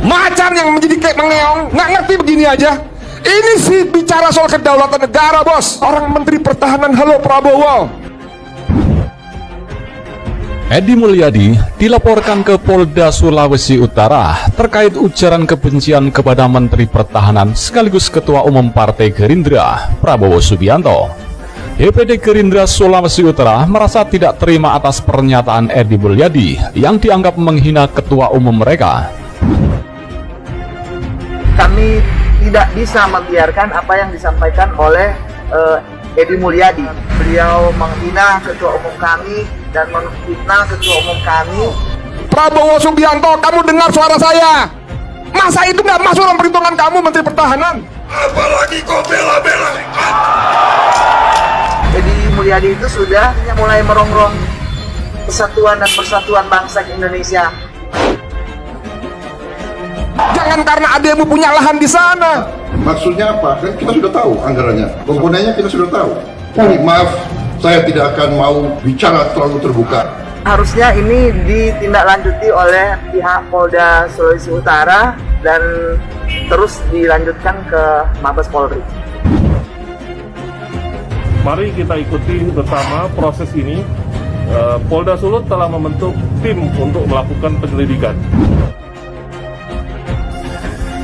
Macan yang menjadi kayak mengeong, nggak ngerti begini aja. Ini sih bicara soal kedaulatan negara, bos. Orang Menteri Pertahanan, halo Prabowo. Edi Mulyadi dilaporkan ke Polda Sulawesi Utara terkait ujaran kebencian kepada Menteri Pertahanan sekaligus Ketua Umum Partai Gerindra, Prabowo Subianto. DPD Gerindra Sulawesi Utara merasa tidak terima atas pernyataan Edi Mulyadi yang dianggap menghina Ketua Umum mereka. Kami tidak bisa membiarkan apa yang disampaikan oleh Edi Mulyadi. Beliau menghina Ketua Umum kami dan menfitnah Ketua Umum kami. Prabowo Subianto, kamu dengar suara saya? Masa itu nggak masuk dalam perhitungan kamu, Menteri Pertahanan? Apalagi kau bela-bela. Edi Mulyadi itu sudah mulai merongrong persatuan dan persatuan bangsa Indonesia. Jangan karena ademu punya lahan di sana. Maksudnya apa? Kan kita sudah tahu anggarannya, komponennya kita sudah tahu. Jadi maaf, saya tidak akan mau bicara terlalu terbuka. Harusnya ini ditindaklanjuti oleh pihak Polda Sulawesi Utara dan terus dilanjutkan ke Mabes Polri. Mari kita ikuti bersama proses ini. Polda Sulut telah membentuk tim untuk melakukan penyelidikan.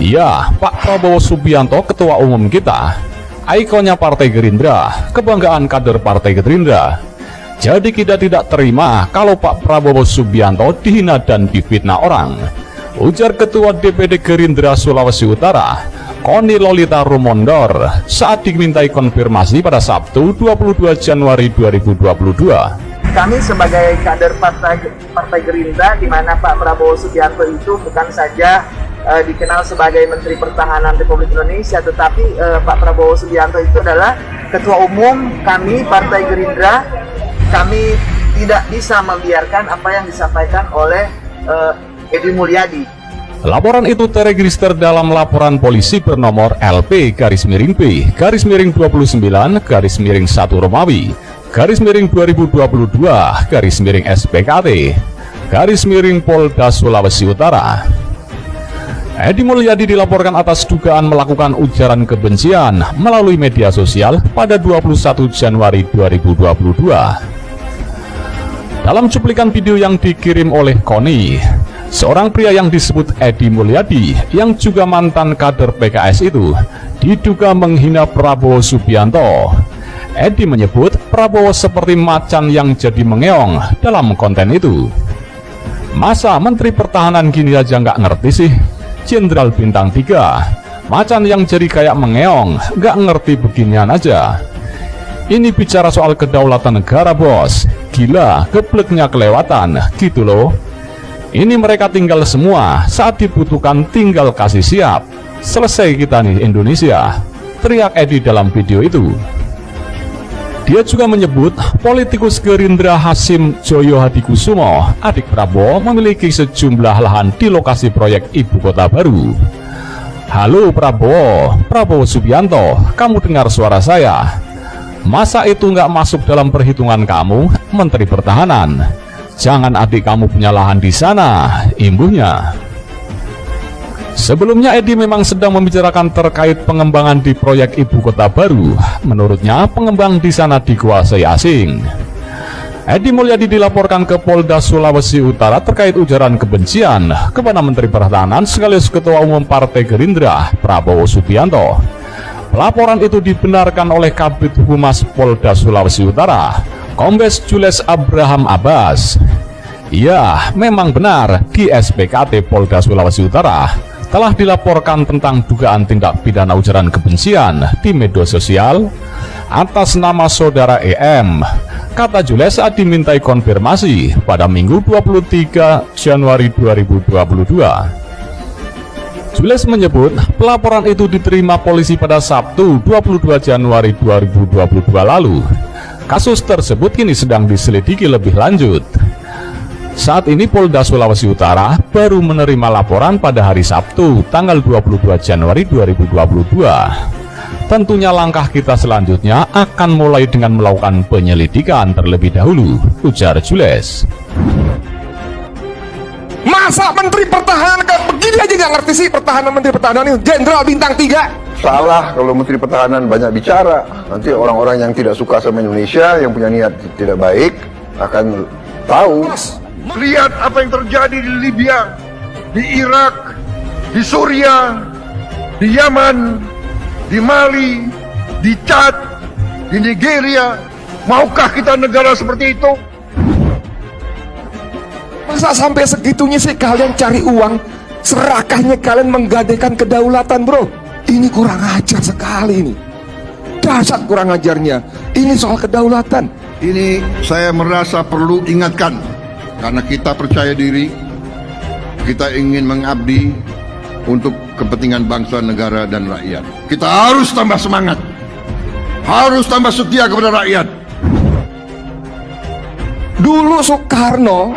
Ya, Pak Prabowo Subianto, Ketua Umum kita, ikonnya Partai Gerindra, kebanggaan kader Partai Gerindra. Jadi kita tidak terima kalau Pak Prabowo Subianto dihina dan difitnah orang, ujar Ketua DPD Gerindra Sulawesi Utara, Koni Lolita Rumondor, saat dimintai konfirmasi pada Sabtu 22 Januari 2022. Kami sebagai kader Partai Gerindra, di mana Pak Prabowo Subianto itu bukan saja dikenal sebagai Menteri Pertahanan Republik Indonesia, tetapi Pak Prabowo Subianto itu adalah Ketua Umum kami Partai Gerindra. Kami tidak bisa membiarkan apa yang disampaikan oleh Edi Mulyadi. Laporan itu terregister dalam laporan polisi bernomor LP-29/29/1 Romawi/2022/SPKT Polda Sulawesi Utara. Edi Mulyadi dilaporkan atas dugaan melakukan ujaran kebencian melalui media sosial pada 21 Januari 2022. Dalam cuplikan video yang dikirim oleh Koni, seorang pria yang disebut Edi Mulyadi yang juga mantan kader PKS itu diduga menghina Prabowo Subianto. Edi menyebut Prabowo seperti macan yang jadi mengeong dalam konten itu. Masa Menteri Pertahanan gini aja nggak ngerti sih? Jenderal Bintang 3, macan yang jadi kayak mengeong, nggak ngerti beginian aja. Ini bicara soal kedaulatan negara, bos. Gila, gebleknya kelewatan, gitu loh. Ini mereka tinggal semua, saat dibutuhkan tinggal kasih siap. Selesai kita nih Indonesia, teriak Edi dalam video itu. Dia juga menyebut politikus Gerindra Hasim Joyo Hadikusumo, adik Prabowo, memiliki sejumlah lahan di lokasi proyek Ibu Kota Baru. Halo Prabowo, Prabowo Subianto, kamu dengar suara saya? Masa itu nggak masuk dalam perhitungan kamu, Menteri Pertahanan? Jangan adik kamu punya lahan di sana, imbuhnya. Sebelumnya Edi memang sedang membicarakan terkait pengembangan di proyek Ibu Kota Baru. Menurutnya pengembang di sana dikuasai asing. Edi Mulyadi dilaporkan ke Polda Sulawesi Utara terkait ujaran kebencian kepada Menteri Pertahanan sekaligus Ketua Umum Partai Gerindra, Prabowo Subianto. Laporan itu dibenarkan oleh Kabid Humas Polda Sulawesi Utara, Kombes Jules Abraham Abbas. Ya, memang benar di SPKT Polda Sulawesi Utara telah dilaporkan tentang dugaan tindak pidana ujaran kebencian di media sosial atas nama saudara EM, kata Jules saat dimintai konfirmasi pada Minggu 23 Januari 2022. Jules menyebut pelaporan itu diterima polisi pada Sabtu 22 Januari 2022 lalu. Kasus tersebut kini sedang diselidiki lebih lanjut. Saat ini Polda Sulawesi Utara baru menerima laporan pada hari Sabtu tanggal 22 Januari 2022. Tentunya langkah kita selanjutnya akan mulai dengan melakukan penyelidikan terlebih dahulu, ujar Jules. Masa Menteri Pertahanan begini aja nggak ngerti sih pertahanan Menteri Pertahanan ini Jenderal bintang 3. Salah kalau Menteri Pertahanan banyak bicara. Nanti orang-orang yang tidak suka sama Indonesia, yang punya niat tidak baik, akan tahu. Lihat apa yang terjadi di Libya, di Irak, di Suriah, di Yaman, di Mali, di Chad, di Nigeria. Maukah kita negara seperti itu? Masa sampai segitunya sih kalian cari uang, serakahnya kalian menggadaikan kedaulatan, bro. Ini kurang ajar sekali ini. Dasar kurang ajarnya. Ini soal kedaulatan. Ini saya merasa perlu ingatkan, karena kita percaya diri, kita ingin mengabdi untuk kepentingan bangsa, negara, dan rakyat. Kita harus tambah semangat, harus tambah setia kepada rakyat. Dulu Soekarno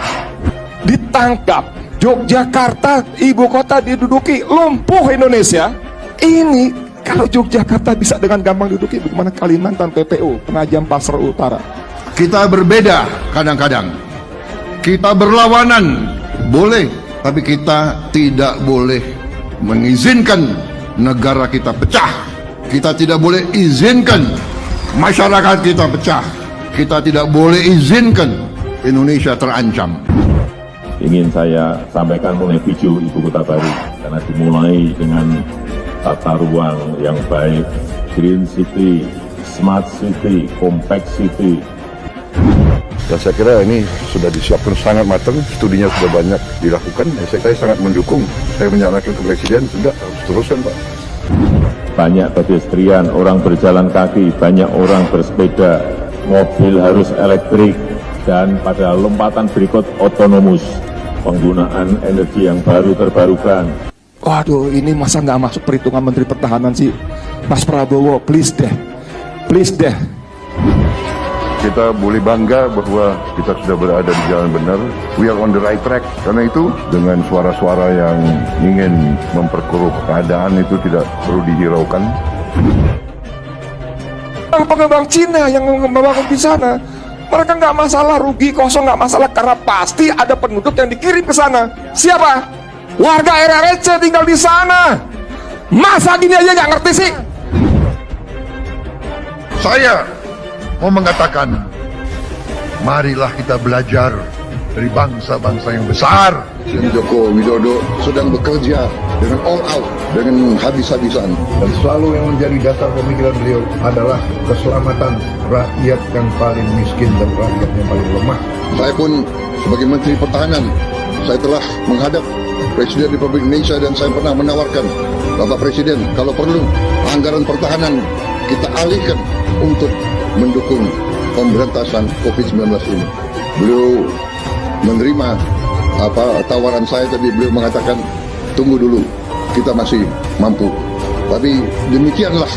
ditangkap, Yogyakarta ibu kota diduduki, lumpuh Indonesia. Ini kalau Yogyakarta bisa dengan gampang diduduki, bagaimana Kalimantan, PPU, Penajam Pasar Utara? Kita berbeda kadang-kadang, kita berlawanan boleh, tapi kita tidak boleh mengizinkan negara kita pecah. Kita tidak boleh izinkan masyarakat kita pecah. Kita tidak boleh izinkan Indonesia terancam. Ingin saya sampaikan mengenai visi Ibu Kota Baru, karena dimulai dengan tata ruang yang baik, green city, smart city, compact city. Dan saya kira ini sudah disiapkan sangat matang, studinya sudah banyak dilakukan. Saya sangat mendukung. Saya menyalahkan ke Presiden, sudah harus teruskan, Pak. Banyak pedestrian, orang berjalan kaki, banyak orang bersepeda, mobil harus elektrik, dan pada lompatan berikut otonomus, penggunaan energi yang baru terbarukan. Waduh, ini masa nggak masuk perhitungan Menteri Pertahanan sih, Mas Prabowo? Please deh, please deh. Kita boleh bangga bahwa kita sudah berada di jalan benar. We are on the right track. Karena itu, dengan suara-suara yang ingin memperkeruh keadaan itu tidak perlu dihiraukan. Pengembang Cina yang membangun di sana, mereka nggak masalah rugi kosong, nggak masalah, karena pasti ada penduduk yang dikirim ke sana. Siapa? Warga RRC tinggal di sana. Masa gini aja nggak ngerti sih? Saya mau mengatakan, marilah kita belajar dari bangsa-bangsa yang besar. Presiden Joko Widodo sedang bekerja dengan all out, dengan habis-habisan. Dan selalu yang menjadi dasar pemikiran beliau adalah keselamatan rakyat yang paling miskin dan rakyat yang paling lemah. Saya pun sebagai Menteri Pertahanan, saya telah menghadap Presiden Republik Indonesia dan saya pernah menawarkan, Bapak Presiden, kalau perlu anggaran pertahanan kita alihkan untuk mendukung pemberantasan COVID-19 ini. Beliau menerima tawaran saya, tapi beliau mengatakan tunggu dulu, kita masih mampu. Tapi demikianlah,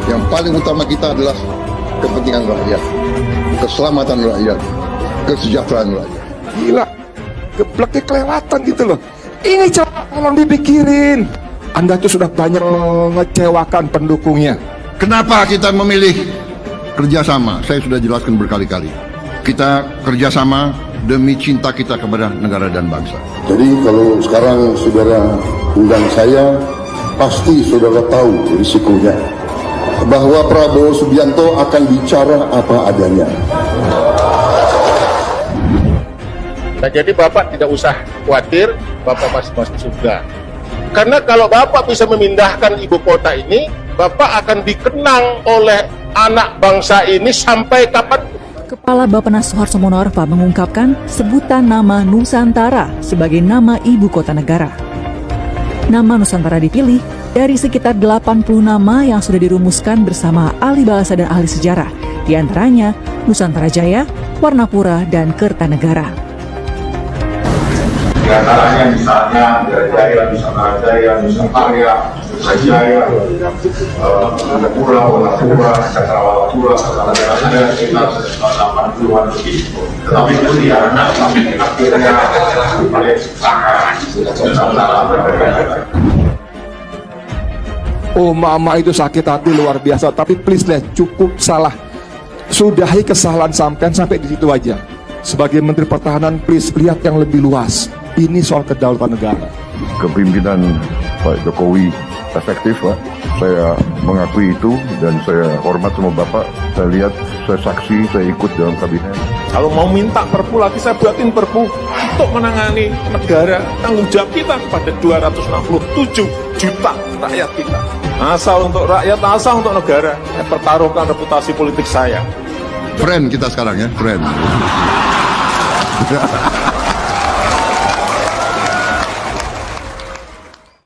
yang paling utama kita adalah kepentingan rakyat, keselamatan rakyat, kesejahteraan rakyat. Gila, gebleknya kelewatan gitu loh. Ini coba tolong dipikirin. Anda tuh sudah banyak mengecewakan pendukungnya. Kenapa kita memilih kerjasama? Saya sudah jelaskan berkali-kali. Kita kerjasama demi cinta kita kepada negara dan bangsa. Jadi kalau sekarang saudara undang saya, pasti saudara tahu risikonya. Bahwa Prabowo Subianto akan bicara apa adanya. Nah, jadi Bapak tidak usah khawatir, Bapak masih masuk surga. Karena kalau Bapak bisa memindahkan ibu kota ini, Bapak akan dikenang oleh anak bangsa ini sampai kapan. Kepala Bappenas Soeharto Monoarfa mengungkapkan sebutan nama Nusantara sebagai nama ibu kota negara. Nama Nusantara dipilih dari sekitar 80 nama yang sudah dirumuskan bersama ahli bahasa dan ahli sejarah, di antaranya Nusantara Jaya, Warnapura, dan Kertanegara. Di antaranya misalnya Jaya, Nusantara Jaya, Nusantara Jaya, Warnapura, Cakrawala, ada sekitar 80-an lebih. Tetapi kemudian akhirnya paling sangat Oh, mama itu sakit hati luar biasa. Tapi please deh, cukup salah. Sudahi kesalahan sampai di situ aja. Sebagai Menteri Pertahanan, please lihat yang lebih luas. Ini soal kedaulatan negara. Kepemimpinan Pak Jokowi efektif, Pak. Saya mengakui itu dan saya hormat sama Bapak. Saya lihat, saya saksi, saya ikut dalam kabinet. Kalau mau minta perpu lagi, saya buatin perpu untuk menangani negara. Tanggung jawab kita kepada 267 juta rakyat kita. Asal untuk rakyat, asal untuk negara. Saya pertaruhkan reputasi politik saya. Friend kita sekarang ya, friend.